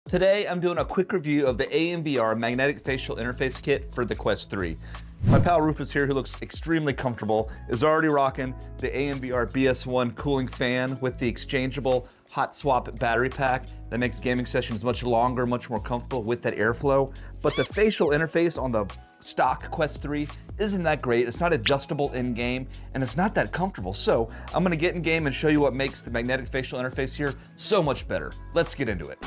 Today, I'm doing a quick review of the AMVR Magnetic Facial Interface Kit for the Quest 3. My pal Rufus here, who looks extremely comfortable, is already rocking the AMVR BS1 cooling fan with the exchangeable hot swap battery pack that makes gaming sessions much longer, much more comfortable with that airflow. But the facial interface on the stock Quest 3 isn't that great. It's not adjustable in-game, and it's not that comfortable. So I'm gonna get in-game and show you what makes the magnetic facial interface here so much better. Let's get into it.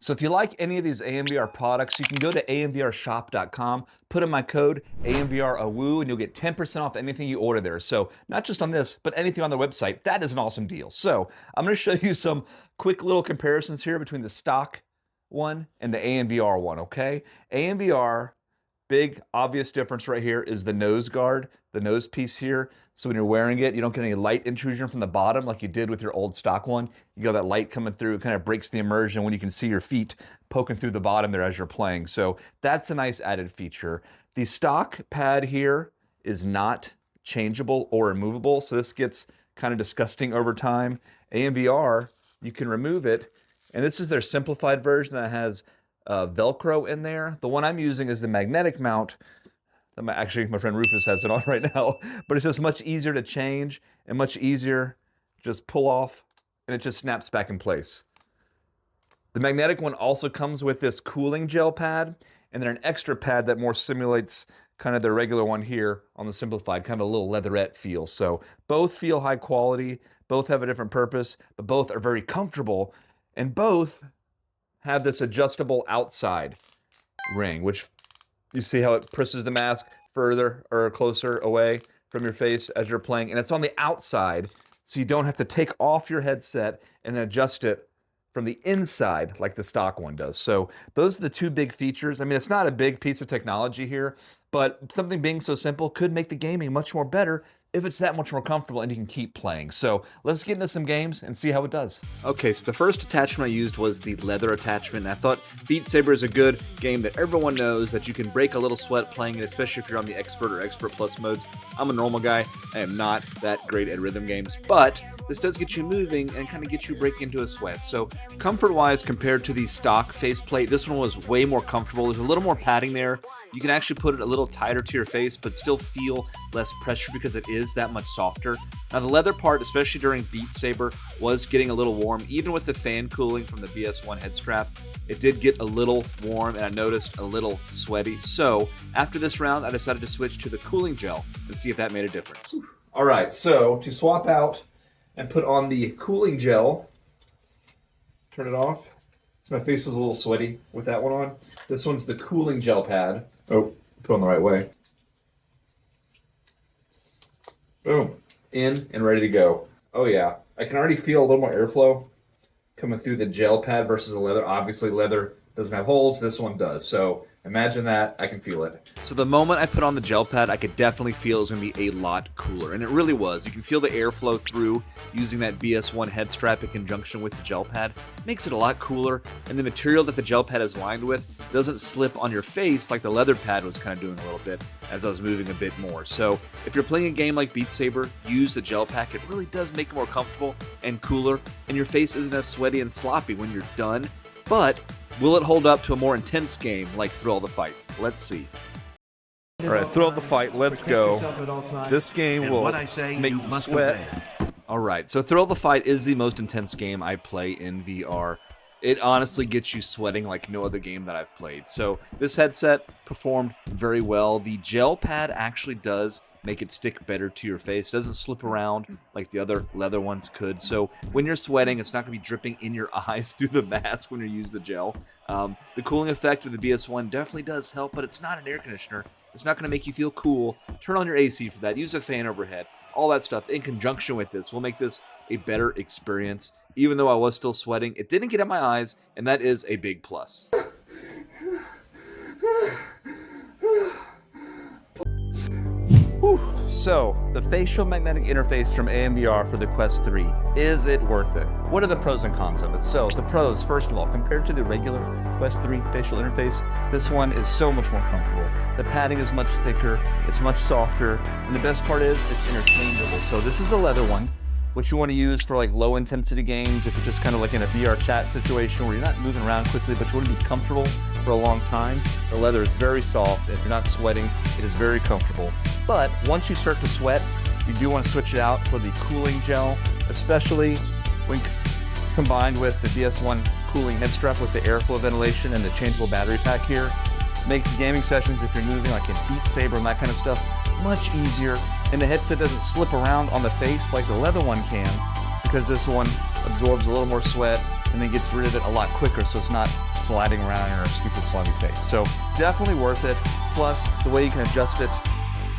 So if you like any of these AMVR products, you can go to amvrshop.com, put in my code AMVRAWOO, and you'll get 10% off anything you order there. So not just on this, but anything on their website. That is an awesome deal. So I'm gonna show you some quick little comparisons here between the stock one and the AMVR one, okay? AMVR, big obvious difference right here is the nose guard, the nose piece here. So when you're wearing it, you don't get any light intrusion from the bottom like you did with your old stock one. You got that light coming through, it kind of breaks the immersion when you can see your feet poking through the bottom there as you're playing. So that's a nice added feature. The stock pad here is not changeable or removable, so this gets kind of disgusting over time. AMVR, you can remove it, and this is their simplified version that has Velcro in there. The one I'm using is the magnetic mount. Actually, my friend Rufus has it on right now, but it's just much easier to change and much easier to just pull off, and it just snaps back in place. The magnetic one also comes with this cooling gel pad, and then an extra pad that more simulates kind of the regular one here on the simplified, kind of a little leatherette feel. So both feel high quality, both have a different purpose, but both are very comfortable, and both have this adjustable outside ring, which you see how it presses the mask further or closer away from your face as you're playing, and it's on the outside, so you don't have to take off your headset and adjust it from the inside like the stock one does. So those are the two big features. I mean, it's not a big piece of technology here, but something being so simple could make the gaming much more better if it's that much more comfortable and you can keep playing. So let's get into some games and see how it does. Okay, so the first attachment I used was the leather attachment. I thought Beat Saber is a good game that everyone knows that you can break a little sweat playing it, especially if you're on the Expert or Expert Plus modes. I'm a normal guy. I am not that great at rhythm games, but this does get you moving and kind of get you breaking into a sweat. So comfort-wise, compared to the stock faceplate, this one was way more comfortable. There's a little more padding there. You can actually put it a little tighter to your face, but still feel less pressure because it is that much softer. Now the leather part, especially during Beat Saber, was getting a little warm. Even with the fan cooling from the BS1 head strap, it did get a little warm, and I noticed a little sweaty. So after this round, I decided to switch to the cooling gel and see if that made a difference. All right, so to swap out and put on the cooling gel, turn it off. So my face is a little sweaty with that one on. This one's the cooling gel pad. Oh, put on the right way. Boom. In and ready to go. Oh yeah. I can already feel a little more airflow coming through the gel pad versus the leather. Obviously leather doesn't have holes, this one does. So imagine that, I can feel it. So the moment I put on the gel pad, I could definitely feel it was gonna be a lot cooler, and it really was. You can feel the airflow through using that BS1 head strap in conjunction with the gel pad. Makes it a lot cooler, and the material that the gel pad is lined with doesn't slip on your face like the leather pad was kind of doing a little bit as I was moving a bit more. So if you're playing a game like Beat Saber, use the gel pack. It really does make it more comfortable and cooler, and your face isn't as sweaty and sloppy when you're done. But will it hold up to a more intense game like Thrill the Fight? Let's see. All right, Thrill the Fight, let's go. This game will make you sweat. All right, so Thrill the Fight is the most intense game I play in VR. It honestly gets you sweating like no other game that I've played. So this headset performed very well. The gel pad actually does make it stick better to your face. It doesn't slip around like the other leather ones could. So when you're sweating, it's not going to be dripping in your eyes through the mask when you use the gel. The cooling effect of the BS1 definitely does help, but it's not an air conditioner. It's not going to make you feel cool. Turn on your AC for that. Use a fan overhead. All that stuff in conjunction with this will make this a better experience. Even though I was still sweating, it didn't get in my eyes, and that is a big plus. Whew, So, the facial magnetic interface from AMVR for the Quest 3, is it worth it? What are the pros and cons of it? So, the pros, first of all, compared to the regular Quest 3 facial interface, this one is so much more comfortable. The padding is much thicker, it's much softer, and the best part is it's interchangeable. So this is a leather one, which you want to use for like low intensity games, if you're just kind of like in a VR chat situation where you're not moving around quickly, but you want to be comfortable for a long time. The leather is very soft. If you're not sweating, it is very comfortable. But once you start to sweat, you do want to switch it out for the cooling gel, especially when combined with the DS1 cooling head strap with the airflow ventilation and the changeable battery pack here. Makes gaming sessions, if you're moving like in Beat Saber and that kind of stuff, much easier. And the headset doesn't slip around on the face like the leather one can, because this one absorbs a little more sweat and then gets rid of it a lot quicker, so it's not sliding around in our stupid slimy face. So definitely worth it. Plus, the way you can adjust it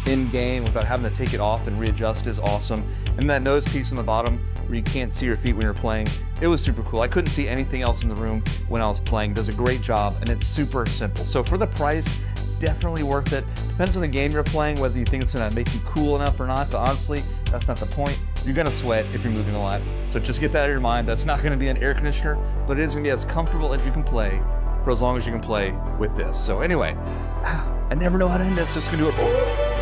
in-game without having to take it off and readjust is awesome. And that nose piece on the bottom where you can't see your feet when you're playing, it was super cool. I couldn't see anything else in the room when I was playing. It does a great job, and it's super simple. So for the price, definitely worth it. Depends on the game you're playing, whether you think it's gonna make you cool enough or not, but honestly, that's not the point. You're gonna sweat if you're moving a lot. So just get that out of your mind. That's not gonna be an air conditioner, but it is gonna be as comfortable as you can play for as long as you can play with this. So anyway, I never know how to end this, just gonna do it.